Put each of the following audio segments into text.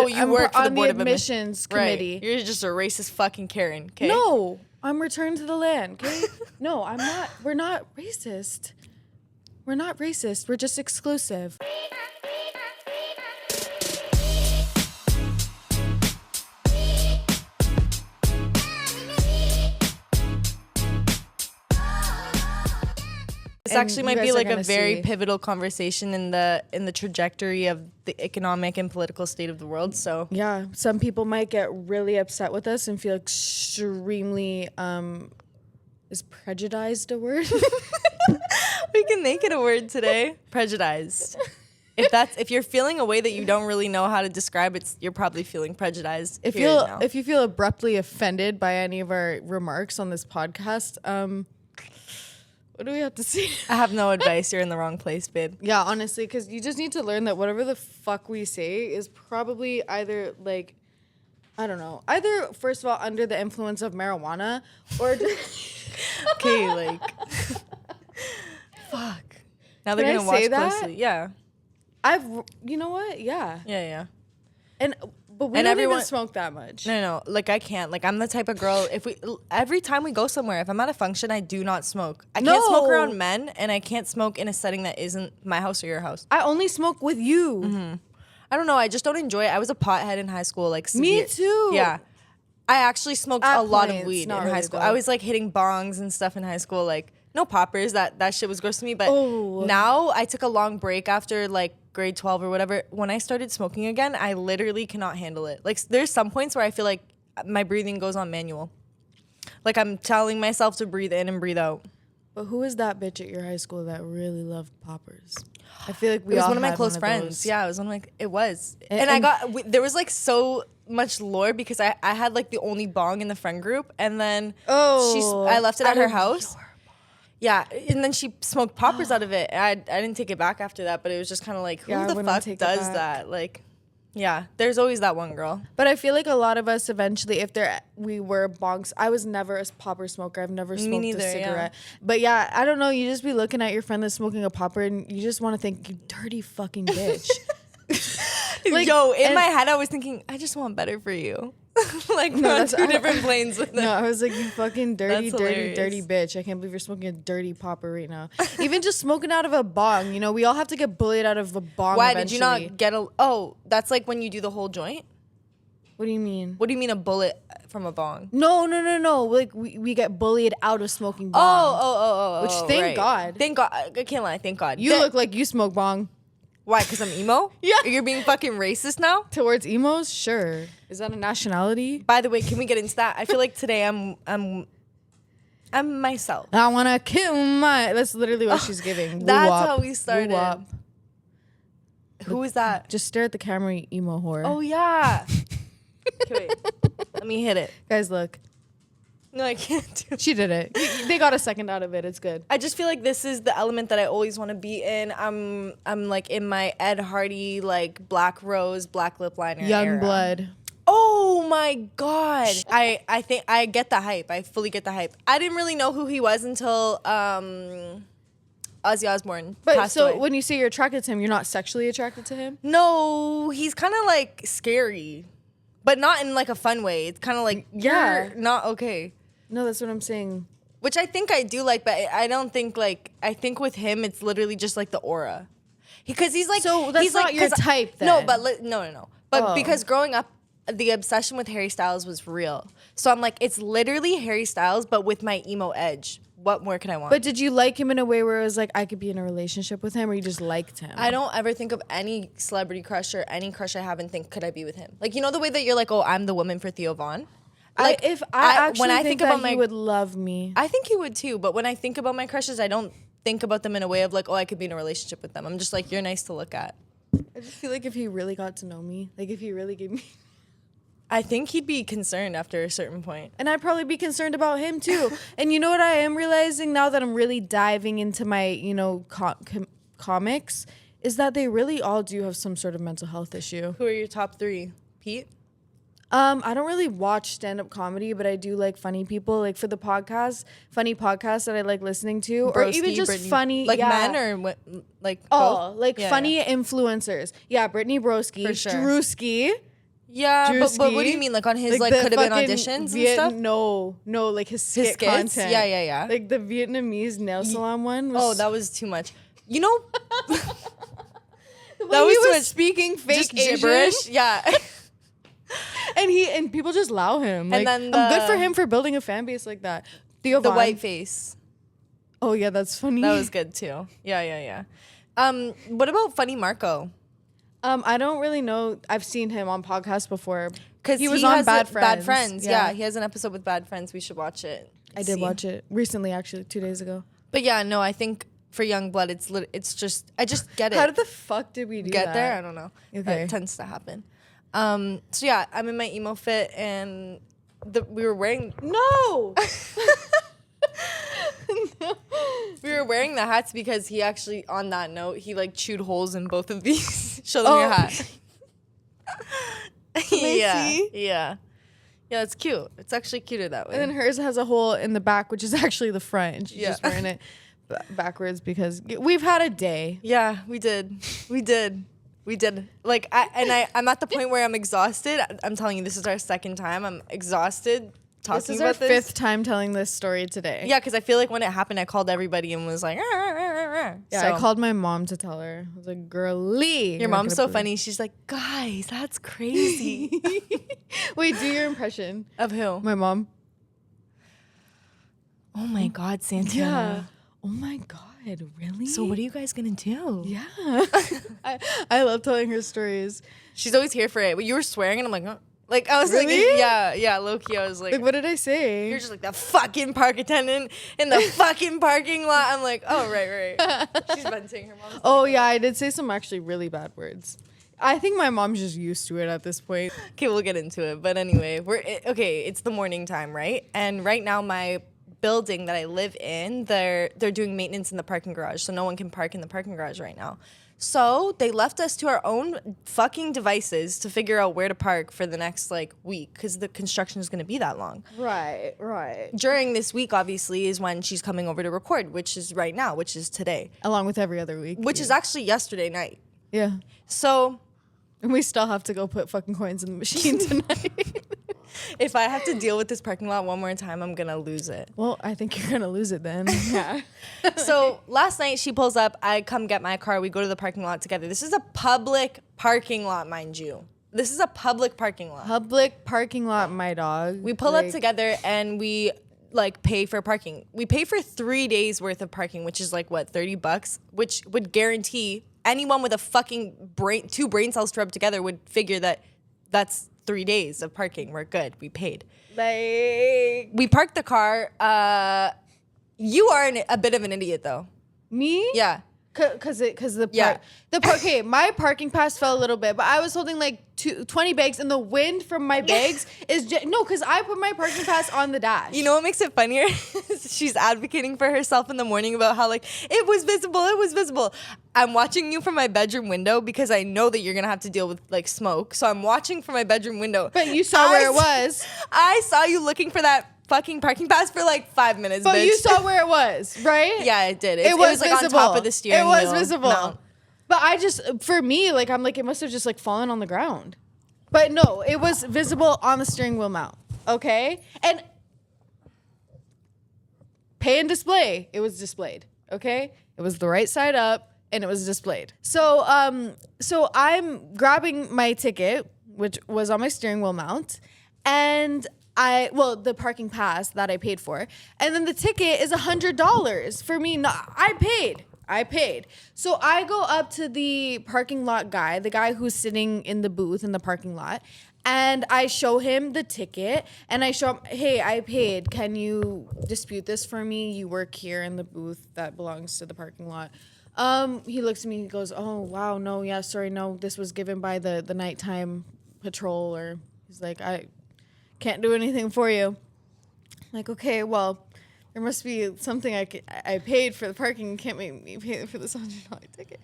you work for the board of admissions committee. Right. You're just a racist fucking Karen. Okay. No, I'm returned to the land. Okay. No, I'm not. We're not racist. We're not racist. We're just exclusive. This actually might be like a very pivotal conversation in the trajectory of the economic and political state of the world. So yeah, some people might get really upset with us and feel extremely is prejudiced a word? We can make it a word today. Prejudiced. If you're feeling a way that you don't really know how to describe it, you're probably feeling prejudiced. If you feel abruptly offended by any of our remarks on this podcast, what do we have to say? I have no advice. You're in the wrong place, babe. Yeah, honestly, because you just need to learn that whatever the fuck we say is probably either like, I don't know, either first of all under the influence of marijuana or okay, like fuck. Now they're gonna watch closely. Yeah. You know what? Yeah. Yeah. But we don't even smoke that much. No. Like I can't. Like I'm the type of girl. Every time we go somewhere, if I'm at a function, I do not smoke. I can't smoke around men, and I can't smoke in a setting that isn't my house or your house. I only smoke with you. Mm-hmm. I don't know. I just don't enjoy it. I was a pothead in high school. Like severe. Me too. Yeah. I actually smoked a lot of weed in high school. I was like hitting bongs and stuff in high school. Like no poppers. That shit was gross to me. But now I took a long break after like grade 12 or whatever. When I started smoking again, I literally cannot handle it. Like there's some points where I feel like my breathing goes on manual. Like I'm telling myself to breathe in and breathe out. But who is that bitch at your high school that really loved poppers? I feel like it was one of my close friends. Yeah, it was one of my. It was, and there was like so much lore because I had like the only bong in the friend group, and then I left it at her house. Yeah, and then she smoked poppers out of it. I didn't take it back after that, but it was just kind of like, who the fuck does that? Like, yeah, there's always that one girl. But I feel like a lot of us eventually, we were bongs. I was never a popper smoker. I've never smoked a cigarette. Yeah. But yeah, I don't know. You just be looking at your friend that's smoking a popper, and you just want to think, you dirty fucking bitch. Like, in my head, I was thinking, I just want better for you. Like, we're on two different planes with them. No, I was like, you fucking dirty bitch. I can't believe you're smoking a dirty popper right now. Even just smoking out of a bong, we all have to get bullied out of a bong. Why did you not get that's like when you do the whole joint? What do you mean? What do you mean a bullet from a bong? No. Like, we get bullied out of smoking bong. Oh. Which, thank God. Thank God. I can't lie. Thank God. You look like you smoke bong. Why? Because I'm emo? Yeah. You're being fucking racist now? Towards emos? Sure. Is that a nationality? By the way, can we get into that? I feel like today I'm myself. I want to kill That's literally what she's giving. That's how we started. Who is that? Just stare at the camera, you emo whore. Oh, yeah. Okay, wait. Let me hit it. Guys, look. No, I can't do it. She did it. They got a second out of it. It's good. I just feel like this is the element that I always want to be in. I'm like in my Ed Hardy, like Black Rose, Black Lip Liner Young era. blood. Oh my God. I think I get the hype. I fully get the hype. I didn't really know who he was until Ozzy Osbourne passed away. When you say you're attracted to him, you're not sexually attracted to him? No, he's kind of like scary, but not in like a fun way. It's kind of like, you're not okay. No, that's what I'm saying. Which I think I do like, but I don't think like, I think with him, it's literally just like the aura. Because he's like, so that's he's not like, your type then. No, but no. But because growing up, the obsession with Harry Styles was real. So I'm like, it's literally Harry Styles, but with my emo edge. What more can I want? But did you like him in a way where it was like, I could be in a relationship with him, or you just liked him? I don't ever think of any celebrity crush or any crush I have and think, could I be with him? Like, the way that you're like, oh, I'm the woman for Theo Von? Like, when I think about he would love me. I think he would too, but when I think about my crushes, I don't think about them in a way of like, oh, I could be in a relationship with them. I'm just like, you're nice to look at. I just feel like if he really got to know me, like if he really gave me... I think he'd be concerned after a certain point. And I'd probably be concerned about him too. And you know what I am realizing now that I'm really diving into my, comics, is that they really all do have some sort of mental health issue. Who are your top three? Pete? I don't really watch stand-up comedy, but I do like funny people. Like for the podcast, funny podcasts that I like listening to, Broski, or even just Brittany, funny, like men or like both? Like funny influencers. Yeah, Brittany Broski, for sure. Drewski. Yeah, but what do you mean? Like on his like could have been auditions and stuff? No, like his skits? Content. Yeah. Like the Vietnamese nail salon one. Was, that was too much. You know, that was too much. Speaking fake gibberish. Yeah. and people just allow him. Like, and then good for him for building a fan base like that. The white face. Oh yeah, that's funny. That was good too. Yeah. What about Funny Marco? I don't really know. I've seen him on podcasts before. Because he was on Bad Friends. Yeah, he has an episode with Bad Friends. We should watch it. I did watch it recently, actually, 2 days ago. But yeah, no, I think for Youngblood, it's just I just get it. How the fuck did we get there? I don't know. Okay. It tends to happen. So yeah, I'm in my emo fit, and we were wearing no. We were wearing the hats because he actually, on that note, he like chewed holes in both of these. Show them your hat. Yeah, it's cute. It's actually cuter that way. And then hers has a hole in the back, which is actually the front. And she's just wearing it backwards because we've had a day. Yeah, we did. Like, I'm at the point where I'm exhausted. I'm telling you, this is our second time. I'm exhausted. This is our fifth time telling this story today. Yeah, because I feel like when it happened, I called everybody and was like, Yeah, so. I called my mom to tell her. I was like, girly. Your mom's so funny. She's like, guys, that's crazy. Wait, do your impression. Of who? My mom. Oh my God, Santana. Yeah. Oh my God, really? So what are you guys going to do? Yeah. I love telling her stories. She's always here for it. But you were swearing and I'm like, huh? Like, I was really? Like, yeah, low-key, I was like, what did I say? You're just like, the fucking park attendant in the fucking parking lot. I'm like, oh, right. She's venting her mom. Oh, yeah, I did say some actually really bad words. I think my mom's just used to it at this point. Okay, we'll get into it. But anyway, it's the morning time, right? And right now, my building that I live in, they're doing maintenance in the parking garage, so no one can park in the parking garage right now. So they left us to our own fucking devices to figure out where to park for the next like week because the construction is going to be that long. Right. During this week, obviously, is when she's coming over to record, which is right now, which is today. Along with every other week. Which is actually yesterday night. Yeah. So. And we still have to go put fucking coins in the machine tonight. If I have to deal with this parking lot one more time, I'm going to lose it. Well, I think you're going to lose it then. Yeah. So last night she pulls up. I come get my car. We go to the parking lot together. This is a public parking lot, mind you. This is a public parking lot. Public parking lot, my dog. We pull up together and we like pay for parking. We pay for 3 days worth of parking, which is like what, $30, which would guarantee anyone with a fucking two brain cells to rub together would figure that that's 3 days of parking. We're good. We paid. Like, we parked the car. You are a bit of an idiot, though. Me? Yeah. Okay, my parking pass fell a little bit, but I was holding like 20 bags, and the wind from my bags is because I put my parking pass on the dash. You know what makes it funnier? She's advocating for herself in the morning about how like it was visible. I'm watching you from my bedroom window because I know that you're gonna have to deal with like smoke. So I'm watching from my bedroom window. But you saw where it was. I saw you looking for that fucking parking pass for like 5 minutes, but bitch. You saw where it was, right? Yeah, it did. It was like visible. On top of the steering wheel. It was visible. No. But for me, like, I'm like, it must have just like fallen on the ground. But no, it was visible on the steering wheel mount. Okay? And pay and display. It was displayed. Okay? It was the right side up and it was displayed. So I'm grabbing my ticket, which was on my steering wheel mount, and the parking pass that I paid for. And then the ticket is $100 for me. I paid. So I go up to the parking lot guy, the guy who's sitting in the booth in the parking lot, and I show him the ticket and I show him, hey, I paid. Can you dispute this for me? You work here in the booth that belongs to the parking lot. He looks at me, he goes, oh, wow, no, yeah, sorry, no, this was given by the nighttime patrol, or he's like, I can't do anything for you. I'm like, okay, well, there must be something I paid for the parking. You can't make me pay for this $100 ticket.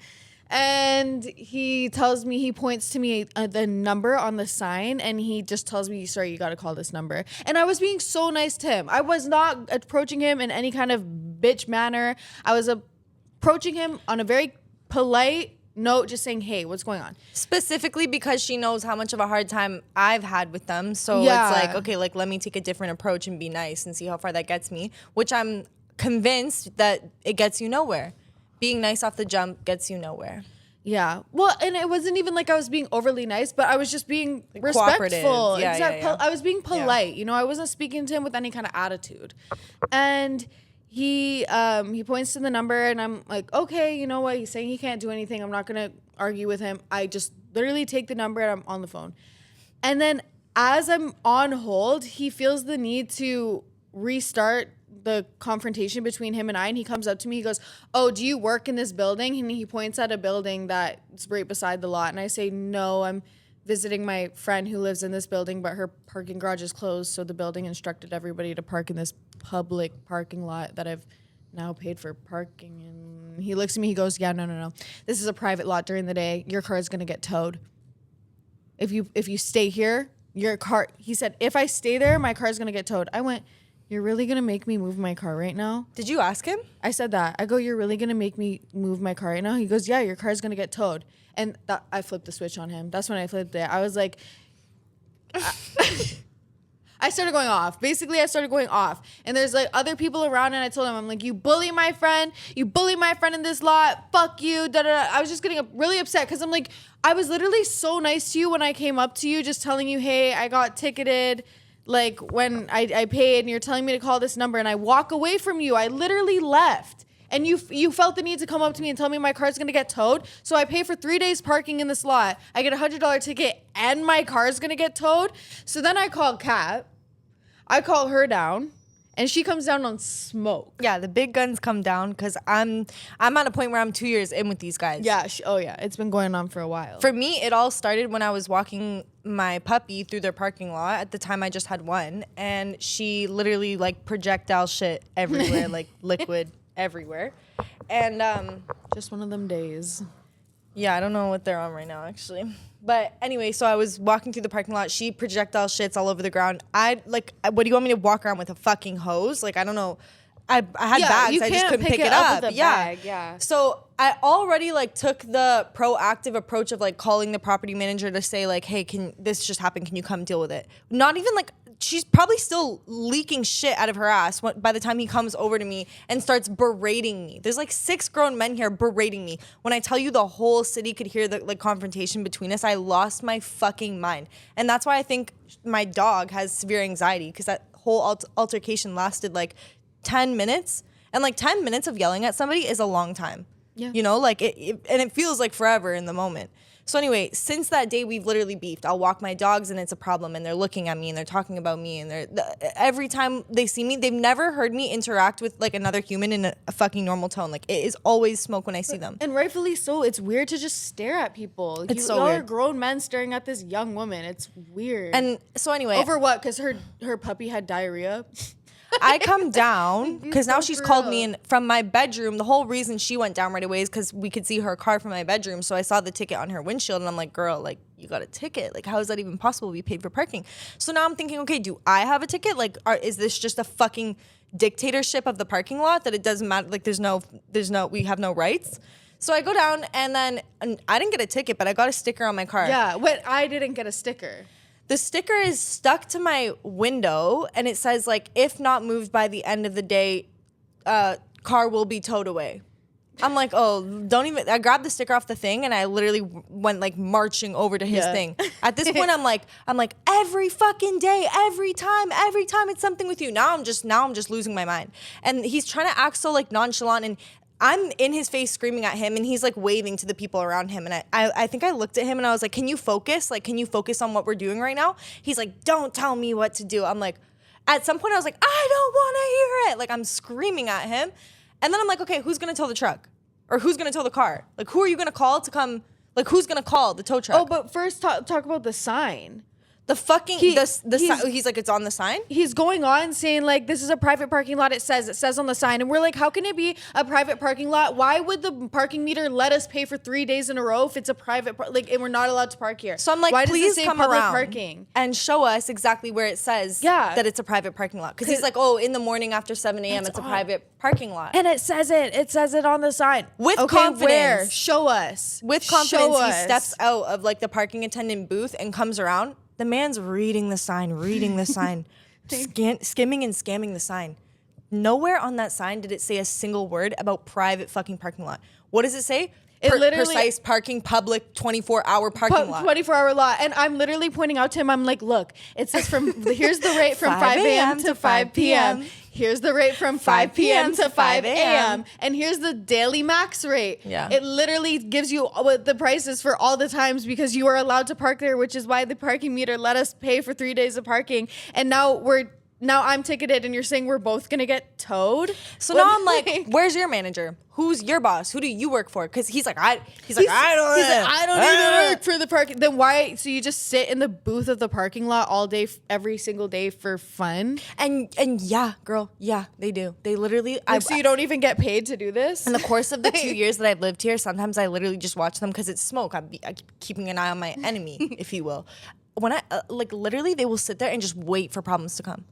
And he points to me the number on the sign, and he just tells me, sorry, you got to call this number. And I was being so nice to him. I was not approaching him in any kind of bitch manner. I was approaching him on a very polite, note just saying, hey, what's going on? Specifically because she knows how much of a hard time I've had with them. So it's like, okay, like let me take a different approach and be nice and see how far that gets me, which I'm convinced that it gets you nowhere. Being nice off the jump gets you nowhere. Yeah. Well, and it wasn't even like I was being overly nice, but I was just being respectful. Yeah, yeah. I was being polite. You know, I wasn't speaking to him with any kind of attitude. And he points to the number and I'm like, okay, you know what? He's saying he can't do anything. I'm not going to argue with him. I just literally take the number and I'm on the phone. And then as I'm on hold, he feels the need to restart the confrontation between him and I, and he comes up to me, he goes, oh, do you work in this building? And he points at a building that's right beside the lot, and I say, no, I'm visiting my friend who lives in this building, but her parking garage is closed, so the building instructed everybody to park in this public parking lot that I've now paid for parking. And he looks at me, he goes, yeah, no, this is a private lot during the day, your car is going to get towed. If you stay here, your car, he said, if I stay there, my car is going to get towed. I went, you're really going to make me move my car right now? Did you ask him? I said that. I go, you're really going to make me move my car right now? He goes, yeah, your car's going to get towed. And I flipped the switch on him. That's when I flipped it. I was like, I started going off. Basically, I started going off. And there's like other people around, and I told him, I'm like, you bully my friend in this lot. Fuck you. Da, da, da. I was just getting really upset because I'm like, I was literally so nice to you when I came up to you, just telling you, hey, I got ticketed. Like when I paid and you're telling me to call this number and I walk away from you. I literally left. And you felt the need to come up to me and tell me my car's going to get towed. So I pay for 3 days parking in this lot. I get a $100 ticket and my car's going to get towed. So then I call Kat. I call her down. And she comes down on smoke. Yeah, the big guns come down because I'm at a point where I'm 2 years in with these guys. Yeah. It's been going on for a while. For me, it all started when I was walking my puppy through their parking lot. At the time, I just had one. And she literally, like, projectile shit everywhere, like, liquid everywhere. And just one of them days. Yeah, I don't know what they're on right now, actually. But anyway, so I was walking through the parking lot. She projectile shits all over the ground. What do you want me to walk around with a fucking hose? Like, I don't know. I had bags. I just couldn't pick it up. With a bag, yeah. So I already like took the proactive approach of like calling the property manager to say like, hey, this just happened? Can you come deal with it? Not even like, she's probably still leaking shit out of her ass by the time he comes over to me and starts berating me. There's like 6 grown men here berating me. When I tell you the whole city could hear the like confrontation between us, I lost my fucking mind. And that's why I think my dog has severe anxiety, because that whole altercation lasted like 10 minutes. And like 10 minutes of yelling at somebody is a long time. Yeah. You know, like it feels like forever in the moment. So anyway, since that day, we've literally beefed. I'll walk my dogs and it's a problem, and they're looking at me and they're talking about me, and every time they see me, they've never heard me interact with like another human in a fucking normal tone. Like, it is always smoke when I see them. And rightfully so. It's weird to just stare at people. It's so weird. Y'all are grown men staring at this young woman. It's weird. And so anyway. Over what? Because her puppy had diarrhea? I come down because now she's called me in from my bedroom. The whole reason she went down right away is because we could see her car from my bedroom. So I saw the ticket on her windshield, and I'm like, girl, like, you got a ticket. Like, how is that even possible? We paid for parking. So now I'm thinking, okay, do I have a ticket? Like, is this just a fucking dictatorship of the parking lot that it doesn't matter? Like, we have no rights. So I go down, and I didn't get a ticket, but I got a sticker on my car. Yeah, but I didn't get a sticker. The sticker is stuck to my window, and it says, like, if not moved by the end of the day, car will be towed away. I'm like, oh, I grabbed the sticker off the thing, and I literally went, like, marching over to his thing. At this point, I'm like, every fucking day, every time it's something with you. Now I'm just losing my mind. And he's trying to act so, like, nonchalant, and I'm in his face screaming at him, and he's like waving to the people around him. And I think I looked at him and I was like, can you focus? Like, can you focus on what we're doing right now? He's like, don't tell me what to do. I'm like, at some point I was like, I don't want to hear it. Like, I'm screaming at him. And then I'm like, okay, who's going to tow the truck? Or who's going to tow the car? Like, who are you going to call to come? Like, who's going to call the tow truck? Oh, but first talk about the sign. The fucking he's like, it's on the sign. He's going on saying like, this is a private parking lot. It says on the sign, and we're like, how can it be a private parking lot? Why would the parking meter let us pay for 3 days in a row if it's a private and we're not allowed to park here? So I'm like, why please does it say come public around parking and show us exactly where it says that it's a private parking lot. Because he's like, oh, in the morning after 7 a.m. it's a private parking lot. And it says it on the sign. With confidence. Where? Show us. With confidence, he steps out of like the parking attendant booth and comes around. The man's reading the sign, skimming and scamming the sign. Nowhere on that sign did it say a single word about private fucking parking lot. What does it say? Precise parking, public 24-hour parking lot. 24-hour lot. And I'm literally pointing out to him, I'm like, look, it says here's the rate from 5 a.m. to 5 p.m. Here's the rate from 5 p.m. to 5 a.m. And here's the daily max rate. Yeah. It literally gives you what the prices for all the times because you are allowed to park there, which is why the parking meter let us pay for 3 days of parking. And now I'm ticketed and you're saying we're both going to get towed? So now I'm like, where's your manager? Who's your boss? Who do you work for? Because I don't even work for the parking. Then why? So you just sit in the booth of the parking lot all day, every single day for fun? And yeah, girl, yeah, they do. They literally. So you don't even get paid to do this? In the course of the 2 years that I've lived here, sometimes I literally just watch them because it's smoke. I keep keeping an eye on my enemy, if you will. When literally, they will sit there and just wait for problems to come.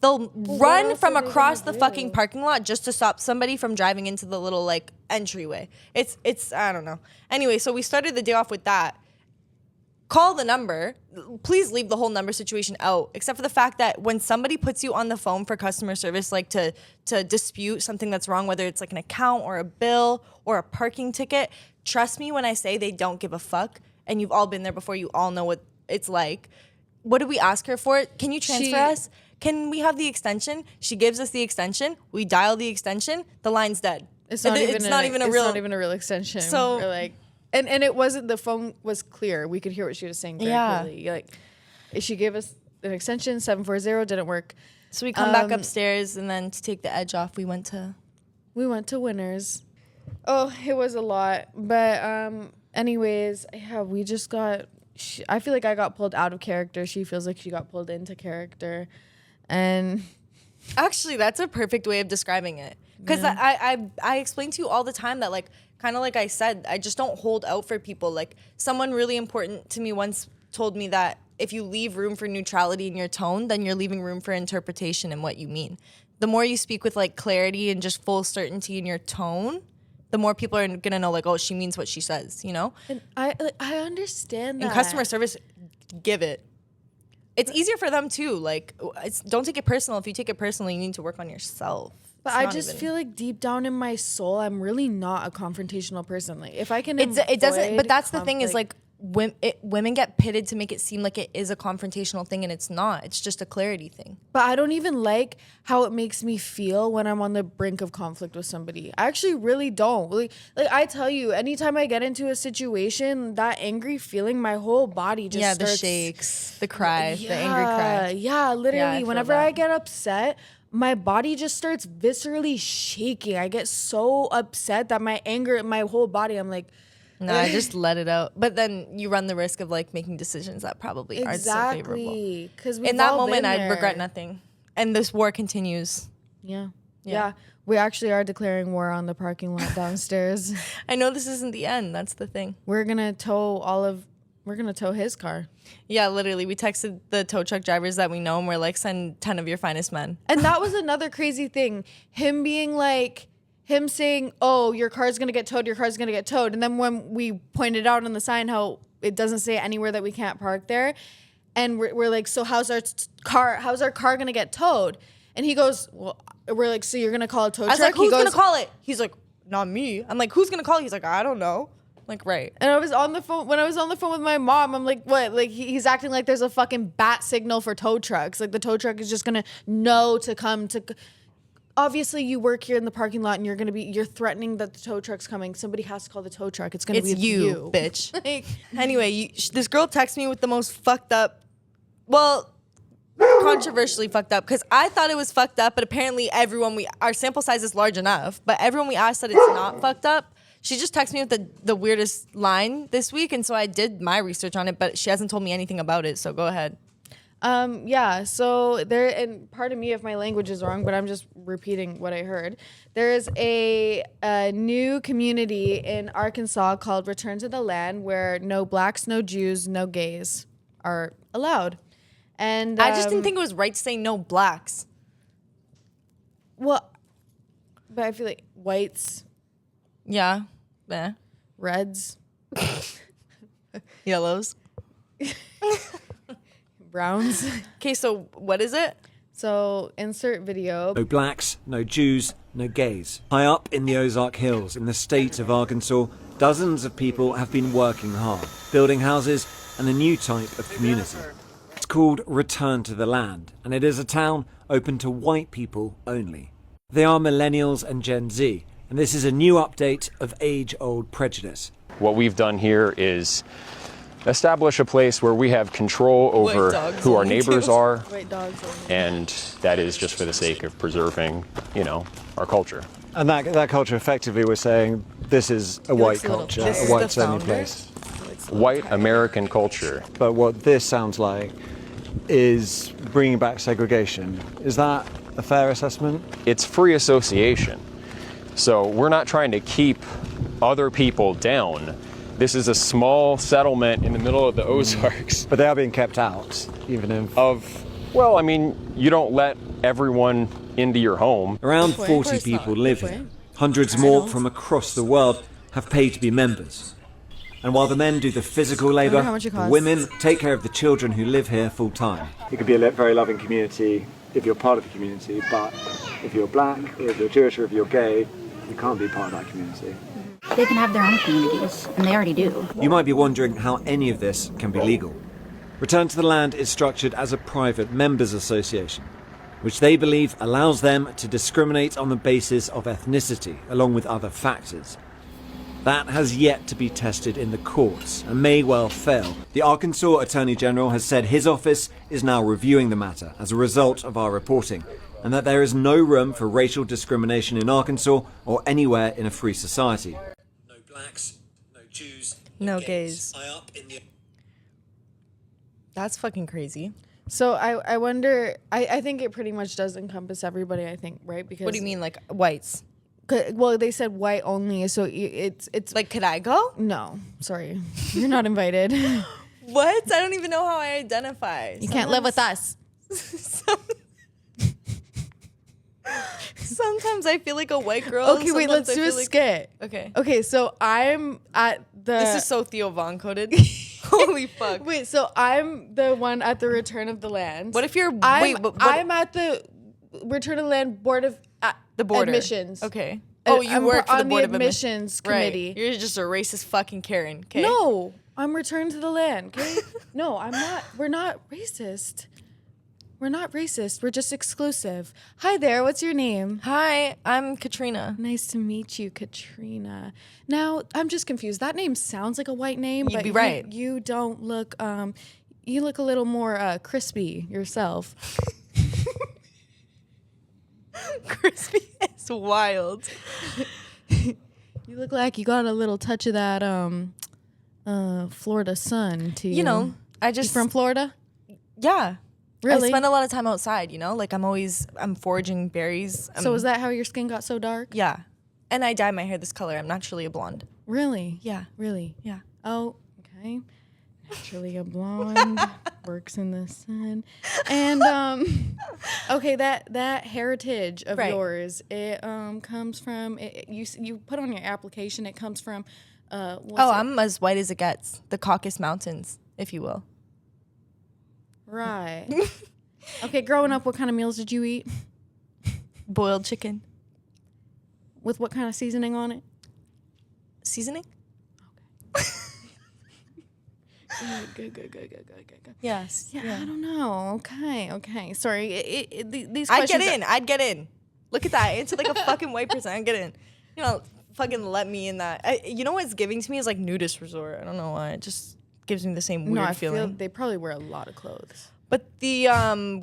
They'll run from across the fucking parking lot just to stop somebody from driving into the little like entryway. It's I don't know. Anyway, so we started the day off with that. Call the number. Please leave the whole number situation out, except for the fact that when somebody puts you on the phone for customer service, like to dispute something that's wrong, whether it's like an account or a bill or a parking ticket, trust me when I say they don't give a fuck. And you've all been there before. You all know what it's like. What did we ask her for? Can you transfer us? Can we have the extension? She gives us the extension. We dial the extension. The line's dead. It's not even a real extension. So we're like, and it wasn't. The phone was clear. We could hear what she was saying very clearly. Like, she gave us an extension 740 didn't work. So we come back upstairs, and then to take the edge off, we went to Winners. Oh, it was a lot. But anyways, yeah, we just got. I feel like I got pulled out of character. She feels like she got pulled into character. And actually, that's a perfect way of describing it. Because I explain to you all the time that, like, kind of like I said, I just don't hold out for people. Like, someone really important to me once told me that if you leave room for neutrality in your tone, then you're leaving room for interpretation in what you mean. The more you speak with, like, clarity and just full certainty in your tone, the more people are gonna know, like, oh, she means what she says, you know? And I understand that. And customer service, give it. It's easier for them too. Like, don't take it personal. If you take it personally, you need to work on yourself. But I just feel like deep down in my soul, I'm really not a confrontational person. Like, if I can, it doesn't. But that's the thing is, like, women get pitted to make it seem like it is a confrontational thing, and it's not. It's just a clarity thing. But I don't even like how it makes me feel when I'm on the brink of conflict with somebody. I actually really don't. Like I tell you, anytime I get into a situation, that angry feeling, my whole body just starts, the shakes, the cry, the angry cry. Yeah, literally. Whenever I get upset, my body just starts viscerally shaking. I get so upset that my whole body, I'm like, no, I just let it out. But then you run the risk of like making decisions that probably aren't so favorable. Exactly. Because in that moment, I'd regret nothing. And this war continues. Yeah. We actually are declaring war on the parking lot downstairs. I know this isn't the end. That's the thing. We're gonna tow his car. Yeah, literally. We texted the tow truck drivers that we know, and we're like, send 10 of your finest men. And that was another crazy thing. Him saying, oh, your car's going to get towed. And then when we pointed out on the sign how it doesn't say anywhere that we can't park there. And we're like, so how's our car going to get towed? And he goes, well, we're like, so you're going to call a tow truck? I was like, who's going to call it? He's like, not me. I'm like, who's going to call it? He's like, I don't know. I'm like, right. And when I was on the phone with my mom, I'm like, what? Like, he's acting like there's a fucking bat signal for tow trucks. Like, the tow truck is just going to know to come to... Obviously, you work here in the parking lot, and you're threatening that the tow truck's coming. Somebody has to call the tow truck. It's you, bitch. Anyway, this girl texted me with the most fucked up, well, controversially fucked up, because I thought it was fucked up, but apparently our sample size is large enough, but everyone we asked said it's not fucked up. She just texted me with the weirdest line this week, and so I did my research on it, but she hasn't told me anything about it, so go ahead. Yeah, so there, and pardon me if my language is wrong, but I'm just repeating what I heard. There is a new community in Arkansas called Return to the Land where no blacks, no Jews, no gays are allowed. And I just didn't think it was right to say no blacks. Well, but I feel like whites. Yeah. Reds. Yellows. Browns. Okay, so what is it? So insert video. No blacks, no Jews, no gays. High up in the Ozark Hills in the state of Arkansas, dozens of people have been working hard, building houses and a new type of community. It's called Return to the Land, and it is a town open to white people only. They are millennials and Gen Z, and this is a new update of age-old prejudice. What we've done here is establish a place where we have control over who our neighbors are, and that is just for the sake of preserving, our culture. And that culture, effectively, we're saying this is a white culture, a whites-only place. White American culture. But what this sounds like is bringing back segregation. Is that a fair assessment? It's free association. So we're not trying to keep other people down. This is a small settlement in the middle of the Ozarks. But they are being kept out, even if... you don't let everyone into your home. Around 40 people live here. Hundreds more from across the world have paid to be members. And while the men do the physical labour, the women take care of the children who live here full time. It could be a very loving community if you're part of the community, but if you're black, if you're Jewish, or if you're gay, you can't be part of that community. They can have their own communities, and they already do. You might be wondering how any of this can be legal. Return to the Land is structured as a private members association, which they believe allows them to discriminate on the basis of ethnicity, along with other factors. That has yet to be tested in the courts and may well fail. The Arkansas Attorney General has said his office is now reviewing the matter as a result of our reporting, and that there is no room for racial discrimination in Arkansas or anywhere in a free society. No blacks, no Jews, no gays. That's fucking crazy. So I wonder, I think it pretty much does encompass everybody, I think, right? Because what do you mean, like whites? Well, they said white only, so it's like, could I go? No, sorry, you're not invited. What? I don't even know how I identify. You can't live with us. Sometimes I feel like a white girl. Okay, wait, let's do a skit. Okay, so I'm at the... This is so Theo Von coded. Holy fuck. Wait, so I'm the one at the Return of the Land. What if you're... I'm at the Return of the Land Board of the border. Admissions. Okay. Oh, you work for the Board of Admissions Committee. Right. You're just a racist fucking Karen, okay? No, I'm Return to the Land, okay? No, I'm not. We're not racist. We're not racist. We're just exclusive. Hi there. What's your name? Hi, I'm Katrina. Nice to meet you, Katrina. Now, I'm just confused. That name sounds like a white name, You'd but be right. You don't look, you look a little more crispy yourself. Crispy is wild. You look like you got a little touch of that Florida sun to you. You know, You from Florida? Yeah. Really? I spend a lot of time outside, like I'm foraging berries. So is that how your skin got so dark? Yeah. And I dye my hair this color. I'm naturally a blonde. Really? Yeah. Really? Yeah. Oh, okay. Naturally a blonde, works in the sun. And okay, that heritage of yours, it comes from you put on your application, it comes from I'm as white as it gets. The Caucasus Mountains, if you will. Right. Okay, growing up, what kind of meals did you eat? Boiled chicken. With what kind of seasoning on it? Seasoning? Okay. Good. Yes. Yeah, I don't know. Okay. Sorry. These questions... I'd get in. Look at that. It's like a fucking white person. I'd get in. Fucking let me in that. You know what's giving to me is like nudist resort. I don't know why. It just gives me the same weird feeling. Feel they probably wear a lot of clothes. But the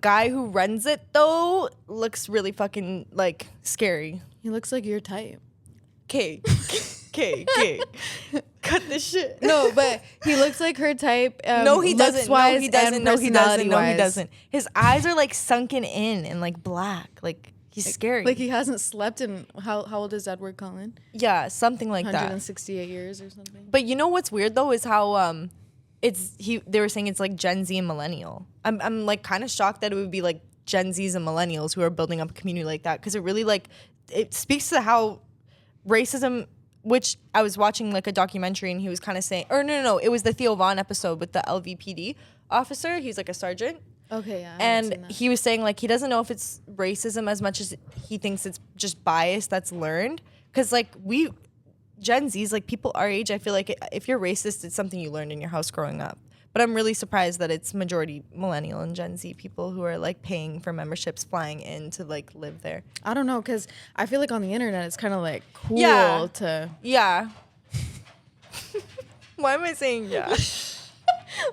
guy who runs it though looks really fucking like scary. He looks like your type. Okay. Okay. Cut this shit. No, but he looks like her type. No, he doesn't. No, he doesn't. No, he doesn't. No, he personality-wise. doesn't. His eyes are like sunken in and like black. Like he's scary. Like he hasn't slept in how old is Edward Cullen? Yeah, something like that. 168 years or something. But you know what's weird though is how they were saying it's like Gen Z and millennial. I'm like kind of shocked that it would be like Gen Zs and millennials who are building up a community like that, because it really like it speaks to how racism, which I was watching like a documentary and he was kind of saying, or no, it was the Theo Von episode with the LVPD officer. He's like a sergeant. Okay, yeah. And he was saying like he doesn't know if it's racism as much as he thinks it's just bias that's learned. Because like we Gen Zs, like people our age, I feel like if you're racist, it's something you learned in your house growing up. But I'm really surprised that it's majority millennial and Gen Z people who are like paying for memberships, flying in to like live there. I don't know, because I feel like on the internet it's kind of like cool to... Yeah. Why am I saying yeah?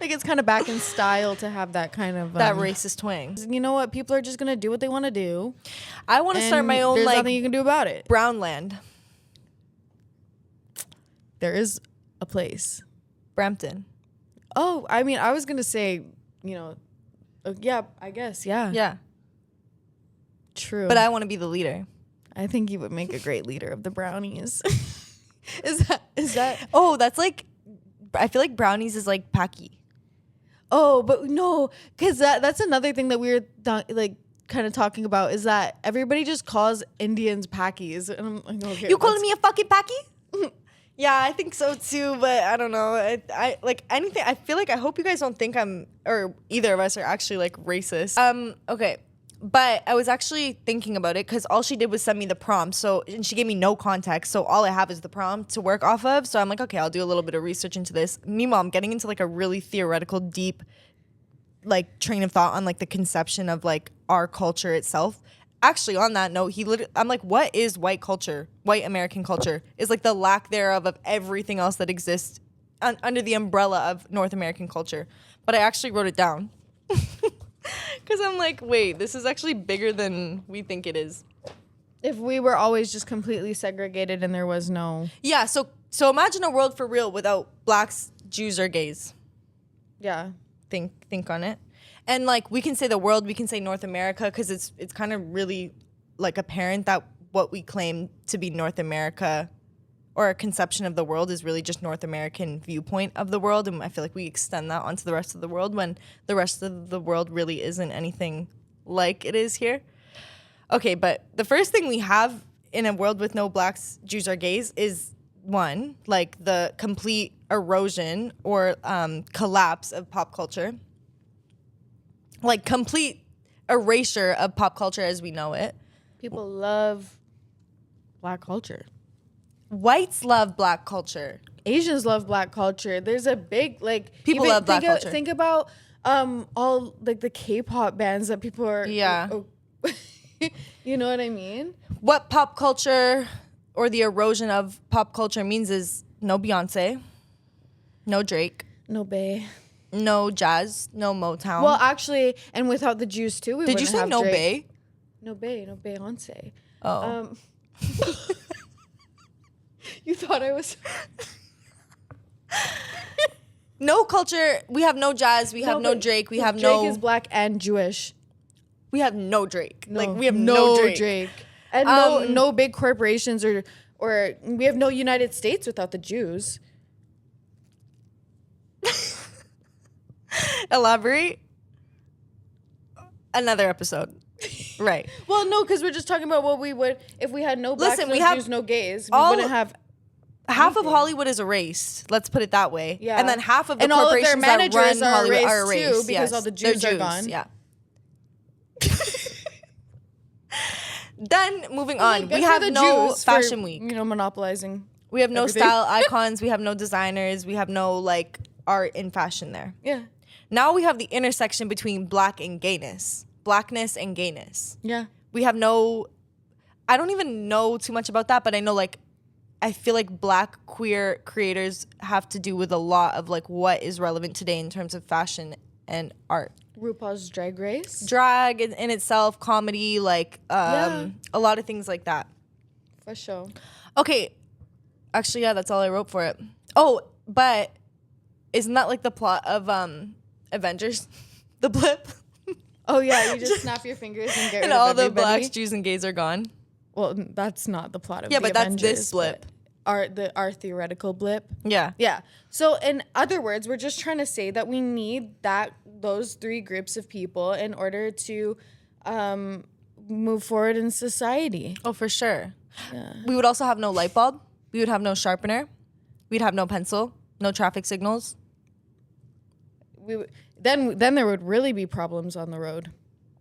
Like it's kind of back in style to have that kind of... that racist twang. You know what? People are just going to do what they want to do. I want to start my own there's like... nothing you can do about it. Brown land. There is a place. Brampton. Oh, I mean, I was going to say, yeah, I guess, yeah. Yeah. True. But I want to be the leader. I think you would make a great leader of the brownies. Is that? Oh, that's like... I feel like brownies is like Paki. Oh, but no, because that's another thing that we were kind of talking about, is that everybody just calls Indians Pakis. And I'm like, okay. You calling me a fucking Paki? Yeah, I think so too, but I don't know. I like anything. I feel like I hope you guys don't think I'm, or either of us are actually like racist. Okay. But I was actually thinking about it because all she did was send me the prompt. And she gave me no context. So all I have is the prompt to work off of. So I'm like, okay, I'll do a little bit of research into this. Meanwhile, I'm getting into like a really theoretical, deep, like train of thought on like the conception of like our culture itself. Actually, on that note, I'm like, what is white culture? White American culture is like the lack thereof of everything else that exists under the umbrella of North American culture. But I actually wrote it down. Because I'm like, wait, this is actually bigger than we think it is. If we were always just completely segregated and there was no... Yeah, so imagine a world for real without blacks, Jews, or gays. Yeah. Think on it. And like, we can say the world, we can say North America, because it's kind of really like apparent that what we claim to be North America or a conception of the world is really just North American viewpoint of the world. And I feel like we extend that onto the rest of the world when the rest of the world really isn't anything like it is here. Okay, but the first thing we have in a world with no blacks, Jews, or gays is one, like the complete erosion or collapse of pop culture. Like complete erasure of pop culture as we know it. People love black culture. Whites love black culture. Asians love black culture. There's a big people love black culture. Think about all like the K-pop bands that people are. Yeah. You know what I mean? What pop culture or the erosion of pop culture means is no Beyonce, no Drake, no Bey, no jazz, no Motown. Well, actually, and without the Jews too, we did wouldn't you say have no Drake. Bey? No Bey, no Beyonce. Oh. You thought I was... No culture. We have no jazz. We have no Drake. We have no... Drake is black and Jewish. We have no Drake. No, like, we have no Drake. And no big corporations or we have no United States without the Jews. Elaborate. Another episode. Right. Well, no, because we're just talking about what we would if we had no blacks, no Jews, no gays. We wouldn't have. Half of Hollywood is erased. Let's put it that way. Yeah. And then half of the and corporations all of their managers that run Hollywood are erased too, because all the Jews are gone. Yeah. Then moving on, we have no fashion week. Monopolizing. We have no everything. style icons. We have no designers. We have no like art in fashion there. Yeah. Now we have the intersection between blackness and gayness. Yeah. We have no. I don't even know too much about that, but I know I feel like black queer creators have to do with a lot of like what is relevant today in terms of fashion and art. RuPaul's Drag Race. Drag in itself, comedy, a lot of things like that. For sure. Okay, Actually, yeah, that's all I wrote for it. Oh, but isn't that like the plot of Avengers? The blip? Oh, yeah, you just snap your fingers and get rid and of all everybody. the blacks, Jews, and gays are gone. Well, that's not the plot of Yeah, the but Avengers. that's this blip. Our theoretical blip. Yeah. Yeah. So in other words, we're just trying to say that we need those three groups of people in order to move forward in society. Oh, for sure. Yeah. We would also have no light bulb. We would have no sharpener. We'd have no pencil, no traffic signals. Then there would really be problems on the road.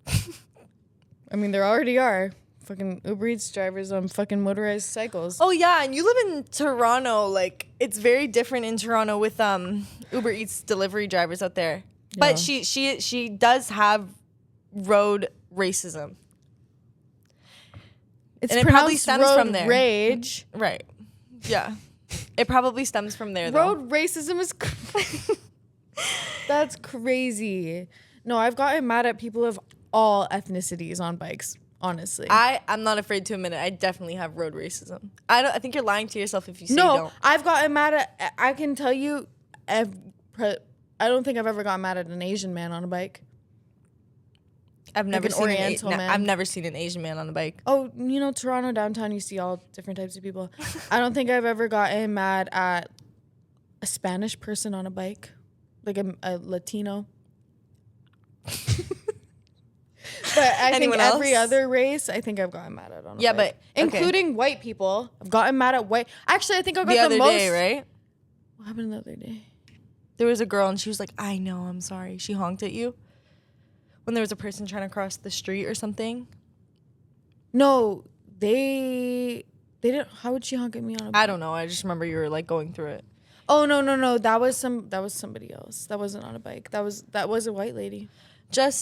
I mean, there already are. Fucking Uber Eats drivers on fucking motorized cycles. Oh yeah, and you live in Toronto. Like, it's very different in Toronto with Uber Eats delivery drivers out there. Yeah. But she does have road racism. It's and it probably stems road from there. Rage. Right. Yeah. It probably stems from there, though. Road racism is that's crazy. No, I've gotten mad at people of all ethnicities on bikes, honestly. I'm not afraid to admit it. I definitely have road racism. I think you're lying to yourself if you say you don't. No, I've gotten mad at, I can tell you, I don't think I've ever gotten mad at an Asian man on a bike. I've never seen I've never seen an Asian man on a bike. Oh, Toronto downtown, you see all different types of people. I don't think I've ever gotten mad at a Spanish person on a bike, like a Latino. But I think every other race, I think I've gotten mad at on a bike. But including white people. I've gotten mad at white. Actually, I think I got the other day, right? What happened the other day? There was a girl and she was like, "I know, I'm sorry." She honked at you when there was a person trying to cross the street or something. No, they didn't. How would she honk at me on a bike? I don't know. I just remember you were like going through it. Oh no. That was somebody else. That wasn't on a bike. That was a white lady.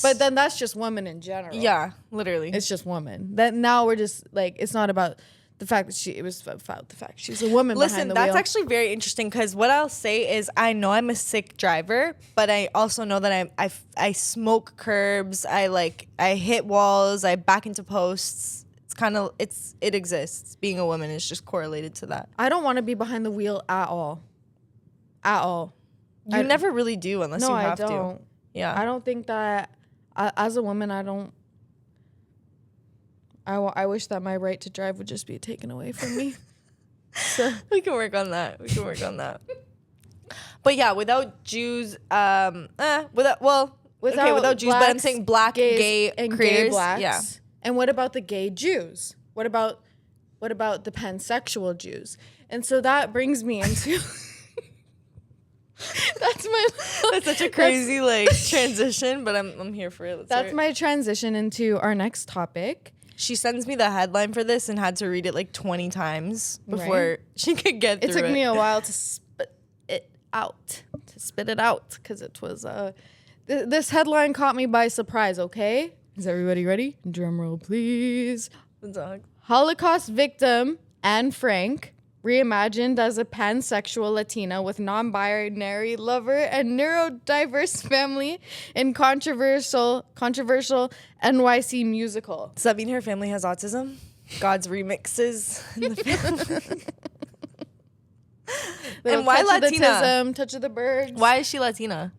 But then that's just women in general. Yeah, literally. It's just women. That now we're just like, it's not about the fact that it was about the fact she's a woman behind the wheel. Listen, that's actually very interesting because what I'll say is I know I'm a sick driver, but I also know that I smoke curbs, I hit walls, I back into posts. It exists. Being a woman is just correlated to that. I don't want to be behind the wheel at all. At all. You never really do unless you have to. No, I don't. Yeah. I don't think that, as a woman, I wish that my right to drive would just be taken away from me. So we can work on that. But yeah, without Jews, without Jews, but I'm saying black, gay, and creators, gay blacks. Yeah. And what about the gay Jews? What about the pansexual Jews? And so that brings me into That's such a crazy transition, but I'm here for it. That's my transition into our next topic. She sends me the headline for this and had to read it 20 times before she could get through it. It took me a while to spit it out, because it was this headline caught me by surprise. Okay, is everybody ready? Drum roll, please. Holocaust victim Anne Frank reimagined as a pansexual Latina with non-binary lover and neurodiverse family in controversial NYC musical. Does that mean her family has autism? God's remixes in the family. And why Latina? Touch of the birds. Why is she Latina?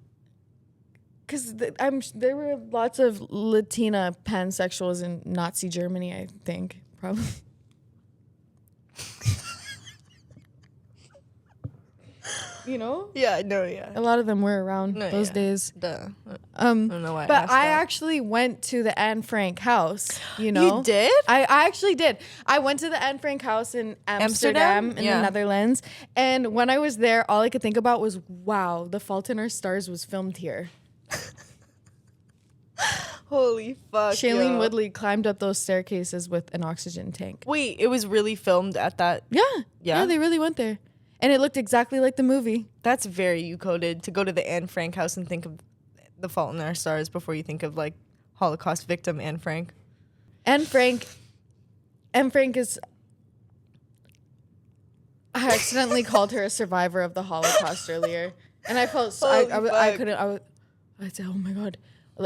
Because there were lots of Latina pansexuals in Nazi Germany, I think, probably. Yeah, no, yeah. A lot of them were around those days. Duh. I don't know why. But I actually went to the Anne Frank house. You did? I actually did. I went to the Anne Frank house in Amsterdam in the Netherlands, and when I was there, all I could think about was, "Wow, The Fault in Our Stars was filmed here." Holy fuck! Shailene Woodley climbed up those staircases with an oxygen tank. Wait, it was really filmed at that? Yeah, they really went there. And it looked exactly like the movie. That's very you-coded to go to the Anne Frank house and think of The Fault in Our Stars before you think of Holocaust victim Anne Frank. Anne Frank is... I accidentally called her a survivor of the Holocaust earlier. And I felt... I said, oh my God.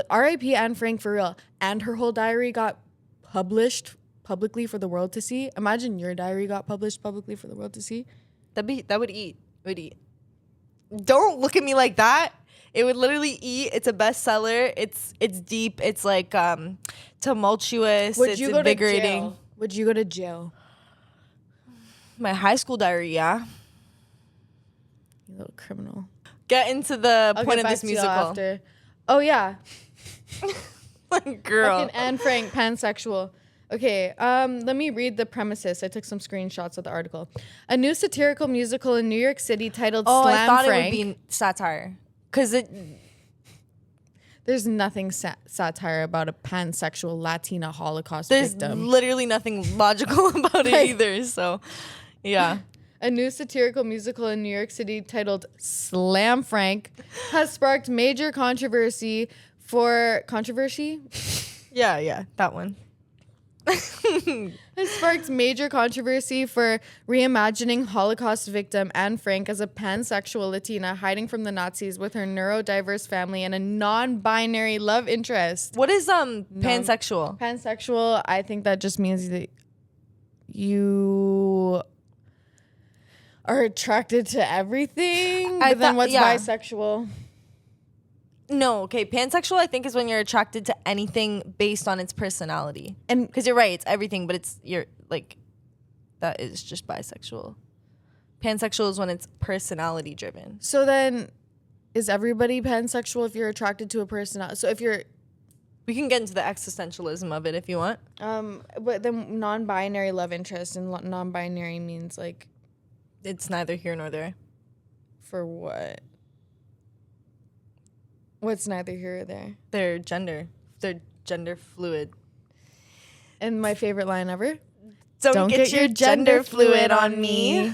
R.I.P. Anne Frank for real. And her whole diary got published publicly for the world to see. Imagine your diary got published publicly for the world to see. That would eat. It would eat. Don't look at me like that. It would literally eat. It's a bestseller. It's deep. It's like tumultuous. It's invigorating. Would you go to jail? My high school diary, yeah. You little criminal. Get into the point of this musical. After. Oh yeah. Like, girl. Fucking Anne Frank, pansexual. Okay, let me read the premises. I took some screenshots of the article. A new satirical musical in New York City titled Slam I thought Frank. it would be satire. Because there's nothing satire about a pansexual Latina Holocaust there's victim. Literally nothing logical about it either. So, yeah. A new satirical musical in New York City titled Slam Frank has sparked major controversy for... Controversy? Yeah, that one. Has sparked major controversy for reimagining Holocaust victim Anne Frank as a pansexual Latina hiding from the Nazis with her neurodiverse family and a non-binary love interest. What is pansexual? Pansexual, I think that just means that you are attracted to everything. But then what's bisexual? No, okay. Pansexual, I think, is when you're attracted to anything based on its personality. And because you're right, it's everything, but that is just bisexual. Pansexual is when it's personality driven. So then, is everybody pansexual if you're attracted to a personality? So if you're... We can get into the existentialism of it if you want. But then non-binary love interest, and non-binary means like... It's neither here nor there. For what? What's neither here or there? Their gender. They're gender fluid. And my favorite line ever? Don't get your gender fluid on me.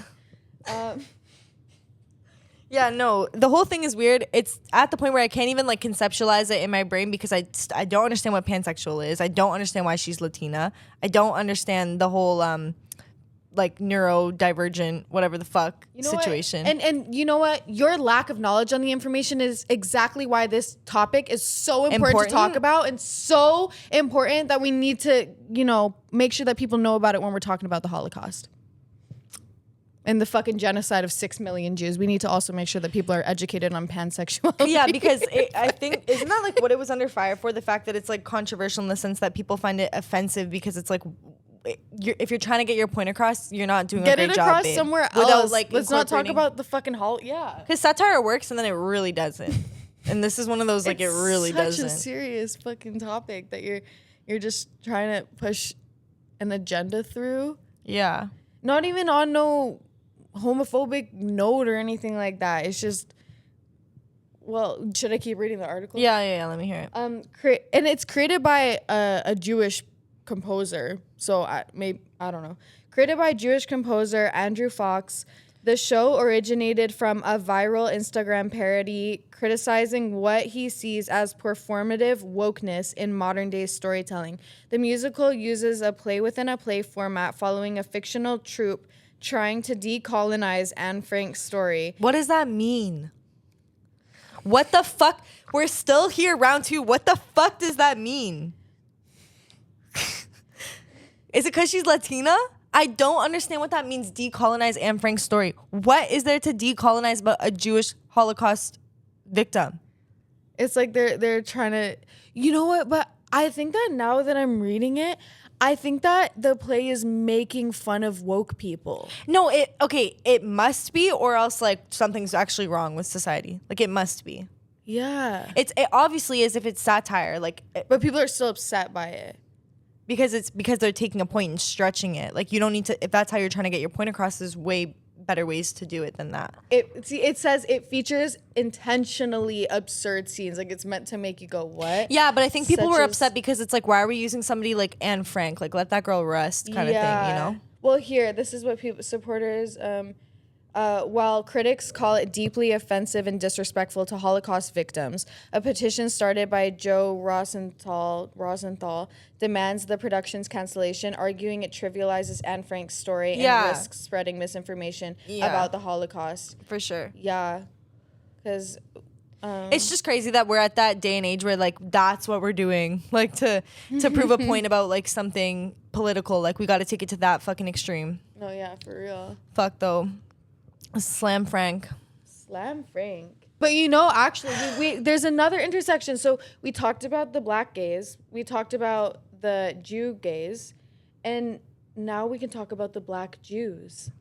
Yeah, no. The whole thing is weird. It's at the point where I can't even like conceptualize it in my brain because I don't understand what pansexual is. I don't understand why she's Latina. I don't understand the whole like neurodivergent, whatever the fuck situation. And you know what? Your lack of knowledge on the information is exactly why this topic is so important to talk about, and so important that we need to, make sure that people know about it when we're talking about the Holocaust. And the fucking genocide of 6 million Jews. We need to also make sure that people are educated on pansexuality. Yeah, because I think, isn't that like what it was under fire for? The fact that it's like controversial in the sense that people find it offensive because it's like, if you're trying to get your point across, you're not doing a great job. Get it across somewhere else. Let's not talk about the fucking yeah. Because satire works and then it really doesn't. And this is one of those like it really doesn't. It's such a serious fucking topic that you're just trying to push an agenda through. Yeah. Not even on no homophobic note or anything like that. It's just. Well, should I keep reading the article? Yeah. Let me hear it. And it's created by a Jewish composer. So I don't know. Created by Jewish composer Andrew Fox, the show originated from a viral Instagram parody criticizing what he sees as performative wokeness in modern day storytelling. The musical uses a play within a play format following a fictional troupe trying to decolonize Anne Frank's story. What does that mean? What the fuck? We're still here, round 2. What the fuck does that mean? Is it because she's Latina? I don't understand what that means, decolonize Anne Frank's story. What is there to decolonize about a Jewish Holocaust victim? It's like they're trying to... You know what? But I think that now that I'm reading it, I think that the play is making fun of woke people. No, it must be, or else like something's actually wrong with society. Like it must be. Yeah. It obviously is if it's satire. But people are still upset by it. Because they're taking a point and stretching it. Like you don't need to, if that's how you're trying to get your point across, there's way better ways to do it than that. It says it features intentionally absurd scenes. Like it's meant to make you go, what? Yeah, but I think people were upset because it's like, why are we using somebody like Anne Frank? Like let that girl rest kind of thing, Well, here, this is what supporters, while critics call it deeply offensive and disrespectful to Holocaust victims, a petition started by Joe Rosenthal demands the production's cancellation, arguing it trivializes Anne Frank's story and risks spreading misinformation about the Holocaust. For sure. Yeah. Because... it's just crazy that we're at that day and age where like that's what we're doing, like to prove a point about like something political. Like we got to take it to that fucking extreme. No, yeah, for real. Fuck though. Slam Frank. Slam Frank. But you know, actually, we there's another intersection. So we talked about the black gays, we talked about the Jew gays, and now we can talk about the black Jews.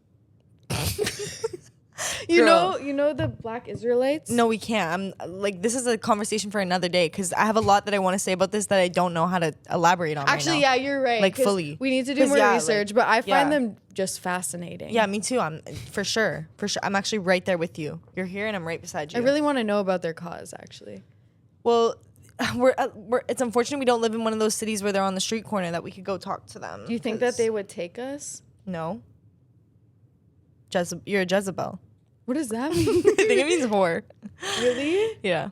You know the black Israelites? No, we can't. I'm like, this is a conversation for another day because I have a lot that I want to say about this that I don't know how to elaborate on. Actually, right now. yeah, you're right. Like fully. We need to do more research, but I find them just fascinating. Yeah, me too. I'm for sure. I'm actually right there with you. You're here and I'm right beside you. I really want to know about their cause, actually. Well, it's unfortunate we don't live in one of those cities where they're on the street corner that we could go talk to them. Do you think that they would take us? No. You're a Jezebel. What does that mean? I think it means whore. Really? Yeah.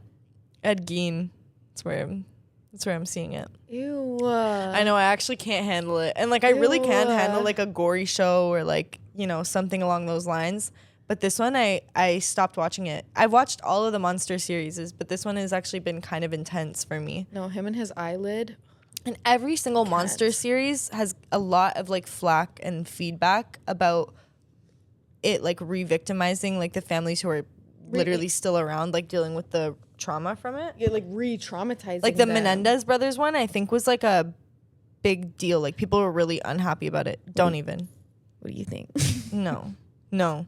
Ed Gein. That's where I'm seeing it. Ew. I know, I actually can't handle it. And like I really can handle like a gory show or like, you know, something along those lines. But this one I stopped watching it. I've watched all of the Monster series, but this one has actually been kind of intense for me. No, him and his eyelid. And every single Monster series has a lot of like flack and feedback about it like re-victimizing like the families who are literally still around, like dealing with the trauma from it. Yeah, like re-traumatizing like the them. Menendez brothers one, I think was like a big deal. Like people were really unhappy about it. Don't even. What do you think? No.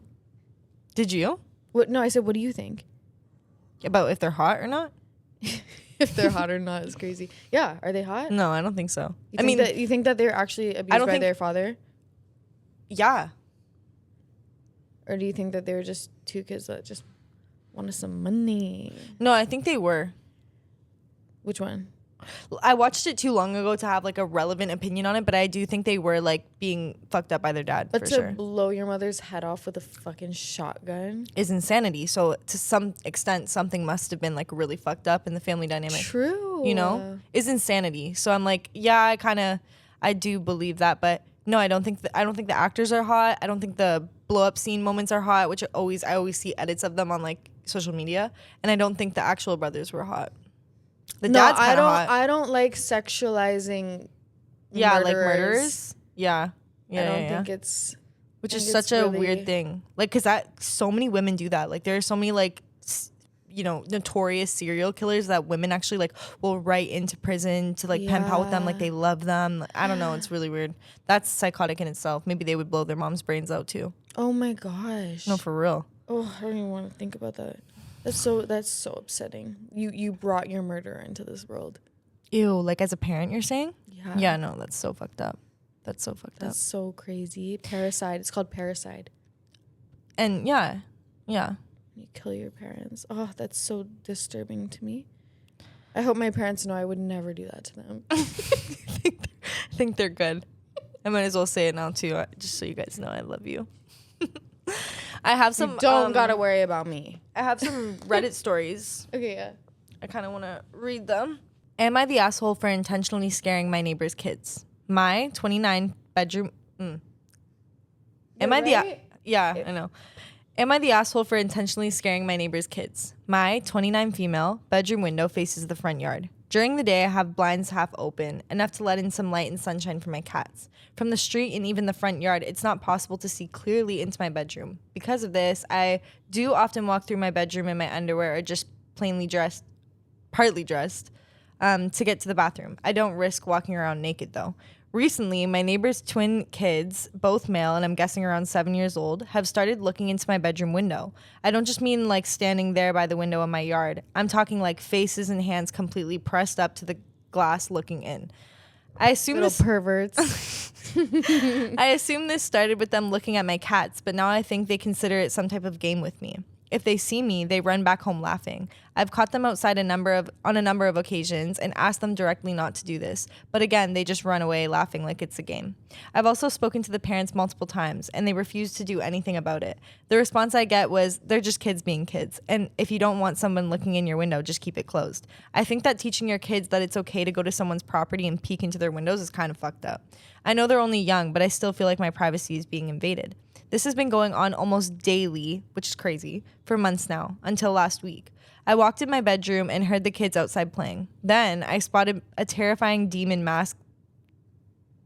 Did you? What? No, I said, what do you think? About if they're hot or not? If they're hot or not is crazy. Yeah, are they hot? No, I don't think so. You think that they're actually abused by their father? Yeah. Or do you think that they were just two kids that just wanted some money? No, I think they were. Which one? I watched it too long ago to have like a relevant opinion on it, but I do think they were like being fucked up by their dad. But for to sure. blow your mother's head off with a fucking shotgun is insanity. So to some extent, something must have been like really fucked up in the family dynamic. True. You know, is insanity. So I'm like, yeah, I do believe that, but no, I don't think the actors are hot. I don't think the blow up scene moments are hot, which I always see edits of them on like social media, and I don't think the actual brothers were hot. The dad's kind of hot. I don't like sexualizing. Yeah, like murderers. Yeah. I don't think it's. Which is such a weird thing. Like, because so many women do that. Like, there are so many, like, you know, notorious serial killers that women actually, like, will write into prison to, like, pen pal with them. Like, they love them. I don't know. It's really weird. That's psychotic in itself. Maybe they would blow their mom's brains out, too. Oh, my gosh. No, for real. Oh, I don't even want to think about that. That's so upsetting. You brought your murderer into this world. Ew, like, as a parent, you're saying? Yeah. Yeah, no, that's so fucked up. That's so crazy. Parasite. It's called parasite. And yeah. You kill your parents. Oh, that's so disturbing to me. I hope my parents know I would never do that to them. I think they're good. I might as well say it now too, just so you guys know I love you. I have some. You don't gotta worry about me. I have some Reddit stories. Okay, yeah. I kind of want to read them. Am I the asshole for intentionally scaring my neighbor's kids? My 29 bedroom. Am I the? Yeah, I know. Am I the asshole for intentionally scaring my neighbor's kids? My 29 female bedroom window faces the front yard. During the day, I have blinds half open, enough to let in some light and sunshine for my cats. From the street and even the front yard, it's not possible to see clearly into my bedroom. Because of this, I do often walk through my bedroom in my underwear or just partly dressed, to get to the bathroom. I don't risk walking around naked, though. Recently, my neighbor's twin kids, both male and I'm guessing around 7 years old, have started looking into my bedroom window. I don't just mean like standing there by the window in my yard. I'm talking like faces and hands completely pressed up to the glass looking in. I assume Little perverts. I assume this started with them looking at my cats, but now I think they consider it some type of game with me. If they see me, they run back home laughing. I've caught them outside on a number of occasions and asked them directly not to do this. But again, they just run away laughing like it's a game. I've also spoken to the parents multiple times and they refuse to do anything about it. The response I get was, they're just kids being kids. And if you don't want someone looking in your window, just keep it closed. I think that teaching your kids that it's okay to go to someone's property and peek into their windows is kind of fucked up. I know they're only young, but I still feel like my privacy is being invaded. This has been going on almost daily, which is crazy, for months now, until last week. I walked in my bedroom and heard the kids outside playing. Then I spotted a terrifying demon mask.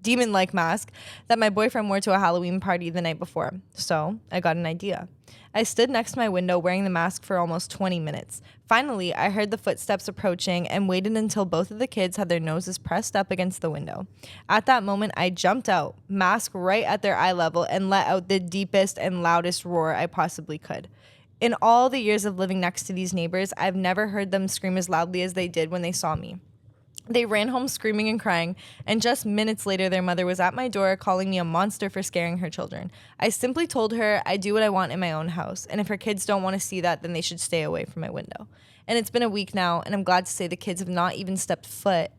demon-like mask that my boyfriend wore to a Halloween party the night before. So I got an idea. I stood next to my window wearing the mask for almost 20 minutes. Finally, I heard the footsteps approaching and waited until both of the kids had their noses pressed up against the window. At that moment, I jumped out, mask right at their eye level, and let out the deepest and loudest roar I possibly could. In all the years of living next to these neighbors, I've never heard them scream as loudly as they did when they saw me. They ran home screaming and crying, and just minutes later, their mother was at my door calling me a monster for scaring her children. I simply told her I do what I want in my own house, and if her kids don't want to see that, then they should stay away from my window. And it's been a week now, and I'm glad to say the kids have not even stepped foot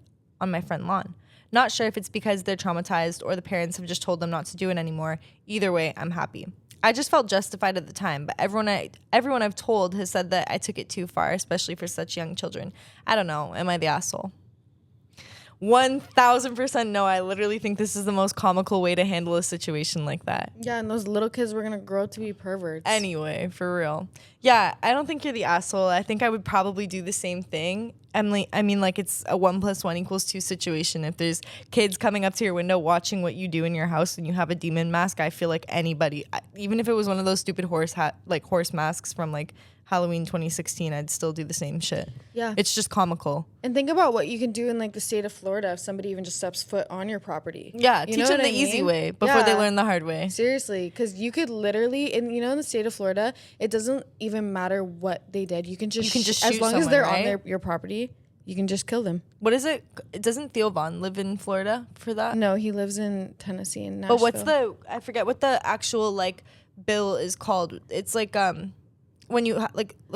on my front lawn. Not sure if it's because they're traumatized or the parents have just told them not to do it anymore. Either way, I'm happy. I just felt justified at the time, but everyone I've told has said that I took it too far, especially for such young children. I don't know. Am I the asshole? 1000% no. I literally think this is the most comical way to handle a situation like that. Yeah, and those little kids were gonna grow up to be perverts. Anyway, for real. Yeah, I don't think you're the asshole. I think I would probably do the same thing. I mean, like, it's a 1 + 1 = 2 situation. If there's kids coming up to your window watching what you do in your house and you have a demon mask, I feel like anybody, even if it was one of those stupid horse masks from like Halloween 2016, I'd still do the same shit. Yeah. It's just comical. And think about what you can do in like the state of Florida if somebody even just steps foot on your property. Yeah, teach them the easy way before they learn the hard way. Seriously, because you could literally, in the state of Florida, it doesn't even matter what they did. You can just shoot as long as they're on your property, you can just kill them. What is it? Doesn't Theo Vaughn live in Florida for that? No, he lives in Tennessee and Nashville. But I forget what the actual like bill is called. It's like when you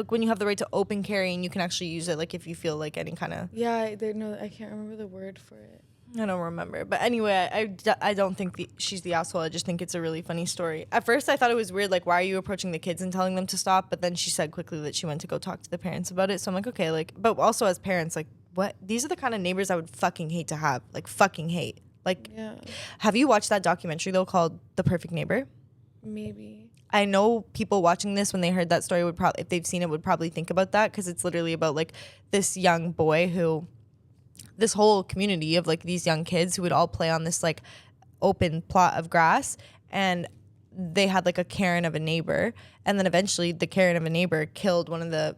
when you have the right to open carry and you can actually use it, like if you feel like any kind of I can't remember the word for it. I don't remember, but anyway, I don't think she's the asshole. I just think it's a really funny story. At first, I thought it was weird, like, why are you approaching the kids and telling them to stop? But then she said quickly that she went to go talk to the parents about it. So I'm like, okay, like, but also as parents, like, what? These are the kind of neighbors I would fucking hate to have, like, fucking hate. Like, Have you watched that documentary though called The Perfect Neighbor? Maybe. I know people watching this when they heard that story would probably, if they've seen it, would probably think about that because it's literally about like this young boy who. This whole community of like these young kids who would all play on this like open plot of grass, and they had like a Karen of a neighbor, and then eventually the Karen of a neighbor killed one of the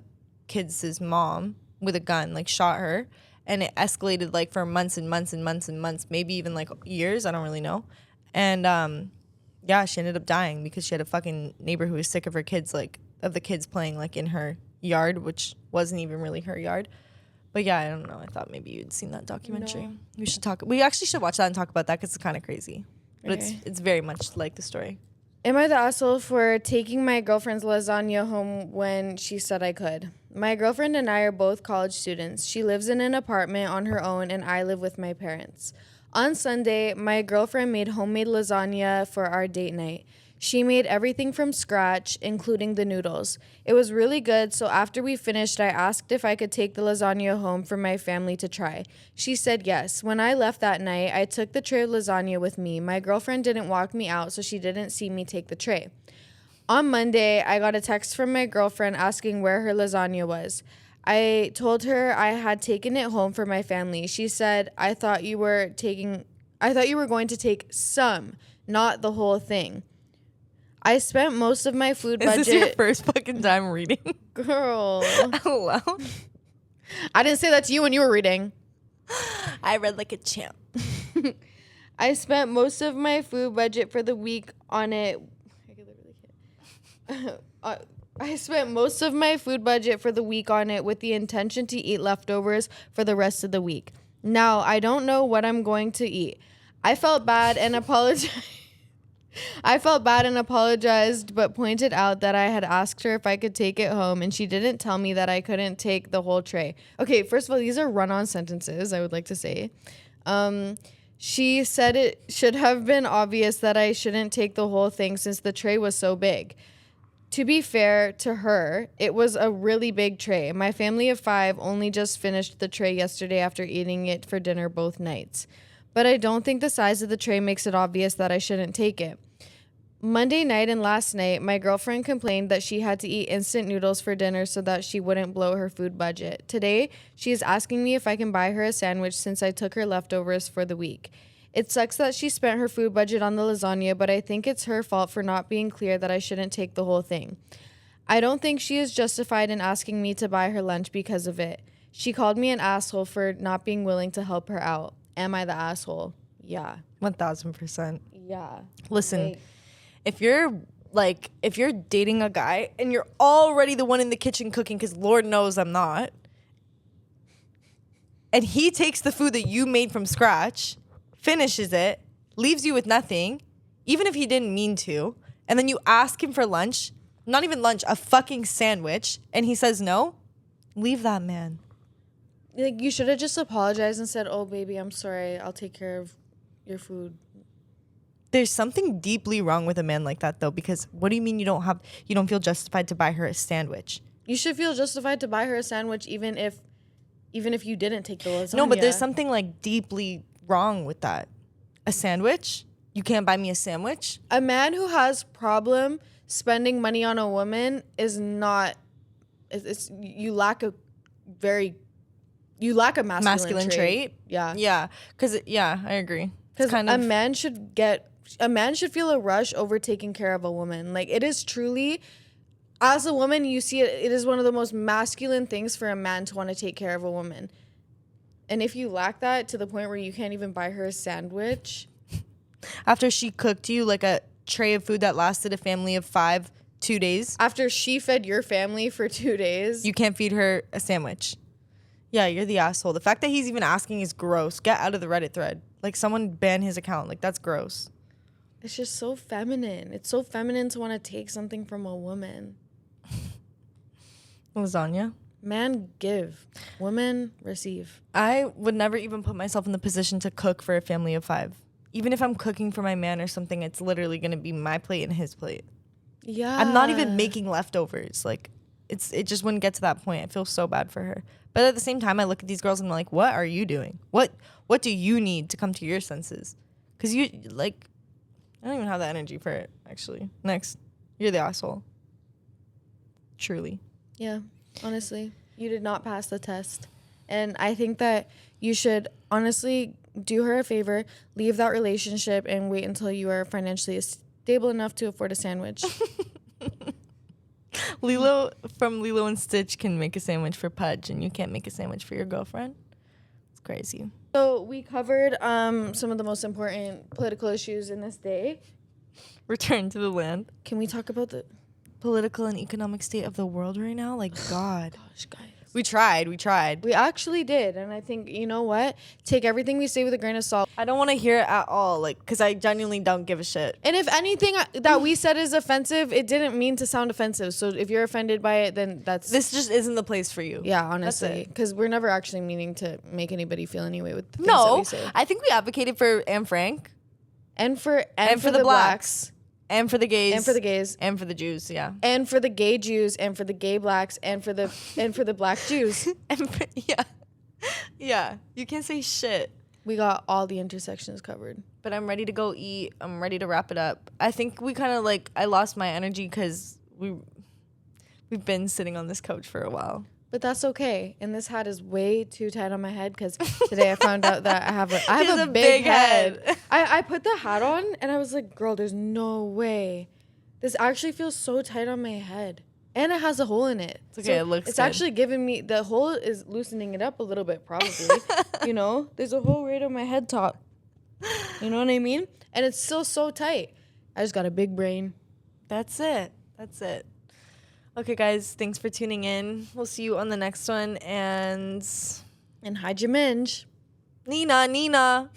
kids' mom with a gun, like shot her, and it escalated like for months and months and months and months, maybe even like years, I don't really know. And she ended up dying because she had a fucking neighbor who was sick of her kids, like of the kids playing like in her yard, which wasn't even really her yard. But yeah, I don't know. I thought maybe you'd seen that documentary. No. We actually should watch that and talk about that because it's kind of crazy. But it's very much like the story. Am I the asshole for taking my girlfriend's lasagna home when she said I could? My girlfriend and I are both college students. She lives in an apartment on her own and I live with my parents. On Sunday, my girlfriend made homemade lasagna for our date night. She made everything from scratch, including the noodles. It was really good, so after we finished, I asked if I could take the lasagna home for my family to try. She said yes. When I left that night, I took the tray of lasagna with me. My girlfriend didn't walk me out, so she didn't see me take the tray. On Monday, I got a text from my girlfriend asking where her lasagna was. I told her I had taken it home for my family. She said, I thought you were going to take some, not the whole thing. I spent most of my food budget. Is this your first fucking time reading? Girl. Hello? I didn't say that to you when you were reading. I read like a champ. I spent most of my food budget for the week on it. I spent most of my food budget for the week on it with the intention to eat leftovers for the rest of the week. Now, I don't know what I'm going to eat. I felt bad and apologized, but pointed out that I had asked her if I could take it home, and she didn't tell me that I couldn't take the whole tray. Okay, first of all, these are run-on sentences, I would like to say. She said it should have been obvious that I shouldn't take the whole thing since the tray was so big. To be fair to her, it was a really big tray. My family of 5 only just finished the tray yesterday after eating it for dinner both nights. But I don't think the size of the tray makes it obvious that I shouldn't take it. Monday night and last night, my girlfriend complained that she had to eat instant noodles for dinner so that she wouldn't blow her food budget. Today, she is asking me if I can buy her a sandwich since I took her leftovers for the week. It sucks that she spent her food budget on the lasagna, but I think it's her fault for not being clear that I shouldn't take the whole thing. I don't think she is justified in asking me to buy her lunch because of it. She called me an asshole for not being willing to help her out. Am I the asshole? Yeah. 1000%. Yeah. Listen, if you're dating a guy and you're already the one in the kitchen cooking, because Lord knows I'm not, and he takes the food that you made from scratch, finishes it, leaves you with nothing, even if he didn't mean to, and then you ask him for lunch, not even lunch, a fucking sandwich, and he says no, leave that man. Like, you should have just apologized and said, oh, baby, I'm sorry. I'll take care of your food. There's something deeply wrong with a man like that, though, because what do you mean you don't feel justified to buy her a sandwich? You should feel justified to buy her a sandwich even if you didn't take the lasagna. No, but there's something like deeply wrong with that. A sandwich? You can't buy me a sandwich? A man who has problem spending money on a woman is not. You lack a masculine trait. Yeah. Yeah. I agree. Because a man should feel a rush over taking care of a woman. Like, it is truly, as a woman, you see it is one of the most masculine things for a man to want to take care of a woman. And if you lack that to the point where you can't even buy her a sandwich. After she cooked you like a tray of food that lasted a family of 5, 2 days. After she fed your family for 2 days. You can't feed her a sandwich. Yeah, you're the asshole. The fact that he's even asking is gross. Get out of the Reddit thread. Like, someone ban his account. Like, that's gross. It's just so feminine. It's so feminine to want to take something from a woman. Lasagna. Man, give. Woman, receive. I would never even put myself in the position to cook for a family of 5. Even if I'm cooking for my man or something, it's literally going to be my plate and his plate. Yeah. I'm not even making leftovers. Like, it just wouldn't get to that point. I feel so bad for her. But at the same time, I look at these girls and I'm like, what are you doing? What do you need to come to your senses? Because I don't even have the energy for it, actually. Next. You're the asshole. Truly. Yeah, honestly. You did not pass the test. And I think that you should honestly do her a favor, leave that relationship, and wait until you are financially stable enough to afford a sandwich. Lilo from Lilo and Stitch can make a sandwich for Pudge, and you can't make a sandwich for your girlfriend. It's crazy. So we covered some of the most important political issues in this day. Return to the land. Can we talk about the political and economic state of the world right now? Like, God. Gosh, guys. We tried. We actually did. And I think, you know what? Take everything we say with a grain of salt. I don't want to hear it at all, like, because I genuinely don't give a shit. And if anything that we said is offensive, it didn't mean to sound offensive. So if you're offended by it, then this just isn't the place for you. Yeah, honestly. Because we're never actually meaning to make anybody feel any way with the things that we say. I think we advocated for Anne Frank. And for the blacks. And for the gays. And for the gays. And for the Jews, yeah. And for the gay Jews. And for the gay blacks. And for the black Jews. Yeah. You can't say shit. We got all the intersections covered. But I'm ready to go eat. I'm ready to wrap it up. I think we kind of I lost my energy because we've been sitting on this couch for a while. But that's okay. And this hat is way too tight on my head because today I found out that I have a big head. I put the hat on and I was like, girl, there's no way. This actually feels so tight on my head. And it has a hole in it. It's okay, it looks It's good. Actually giving me, the hole is loosening it up a little bit probably. You know, there's a hole right on my head top. You know what I mean? And it's still so tight. I just got a big brain. That's it. Okay, guys, thanks for tuning in. We'll see you on the next one. And hide your minge. Nina.